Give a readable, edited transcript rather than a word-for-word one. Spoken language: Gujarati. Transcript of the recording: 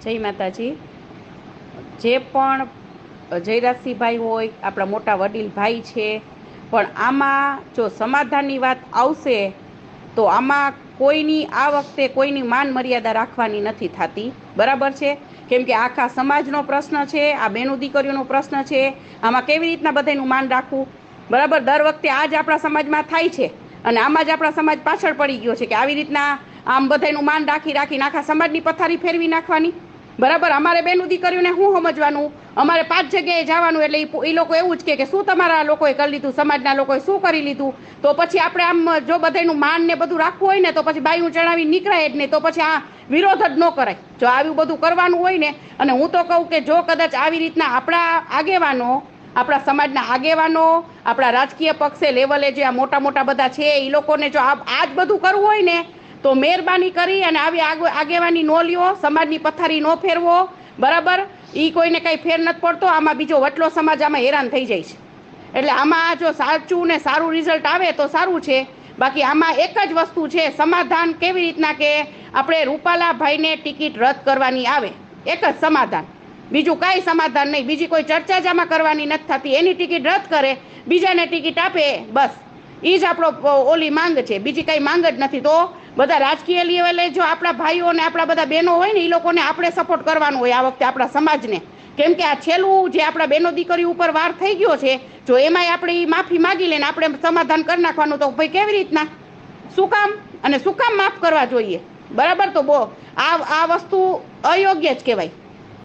જય માતાજી। જે પણ જયરાજસિંહભાઈ હોય, આપણા મોટા વડીલ ભાઈ છે, પણ આમાં જો સમાધાનની વાત આવશે તો આમાં કોઈની આ વખતે કોઈની માન મર્યાદા રાખવાની નથી થતી, બરાબર છે? કેમ કે આખા સમાજનો પ્રશ્ન છે, આ બેનો દીકરીઓનો પ્રશ્ન છે, આમાં કેવી રીતના બધાનું માન રાખવું, બરાબર? દર વખતે આ જ આપણા સમાજમાં થાય છે અને આમાં જ આપણા સમાજ પાછળ પડી ગયો છે કે આવી રીતના આમ બધાનું માન રાખી રાખીને આખા સમાજની પથારી ફેરવી નાખવાની, બરાબર? અમારે બેનું દીકરીઓને શું સમજવાનું, અમારે 5 જગ્યાએ જવાનું એટલે એ લોકો એવું જ કે શું તમારા લોકોએ કરી લીધું, સમાજના લોકોએ શું કરી લીધું? તો પછી આપણે આમ જો બધાનું માન ને બધું રાખવું હોય ને તો પછી બાયું ચડાવી નીકળાય જ નહીં, તો પછી આ વિરોધ જ ન કરાય જો આવું બધું કરવાનું હોય ને। અને હું તો કહું કે જો કદાચ આવી રીતના આપણા આગેવાનો, આપણા સમાજના આગેવાનો, આપણા રાજકીય પક્ષે લેવલે જે આ મોટા મોટા બધા છે એ લોકોને જો આ જ બધું કરવું હોય ને તો મહેરબાની કરી અને આવી આગેવાની ન લ્યો, સમાજની પથારી ન ફેરવો, બરાબર? એ કોઈને કંઈ ફેર નથી પડતો, આમાં બીજો વટલો સમાજ આમાં હેરાન થઈ જાય છે। એટલે આમાં જો સાચું ને સારું રિઝલ્ટ આવે તો સારું છે, બાકી આમાં એક જ વસ્તુ છે, સમાધાન કેવી રીતના કે આપણે રૂપાલાભાઈને ટિકિટ રદ કરવાની આવે, એક જ સમાધાન, બીજું કાંઈ સમાધાન નહીં, બીજી કોઈ ચર્ચા જ આમાં કરવાની નથી થતી। એની ટિકિટ રદ કરે, બીજાને ટિકિટ આપે, બસ એ જ આપણો ઓલી માંગ છે, બીજી કાંઈ માંગ જ નથી। તો બધા રાજકીય લેવલે જો આપણા ભાઈઓ અને આપણા બધા બહેનો હોય ને એ લોકોને આપણે સપોર્ટ કરવાનો હોય આ વખતે આપણા સમાજને, કેમ કે આ છેલ્લું જે આપણા બહેનો દીકરી ઉપર વાર થઈ ગયો છે, જો એમાંય આપણે માફી માગી લઈને આપણે સમાધાન કરી નાખવાનું, તો ભાઈ કેવી રીતના, શું કામ અને શું કામ માફ કરવા જોઈએ, બરાબર? તો આ વસ્તુ અયોગ્ય જ કહેવાય।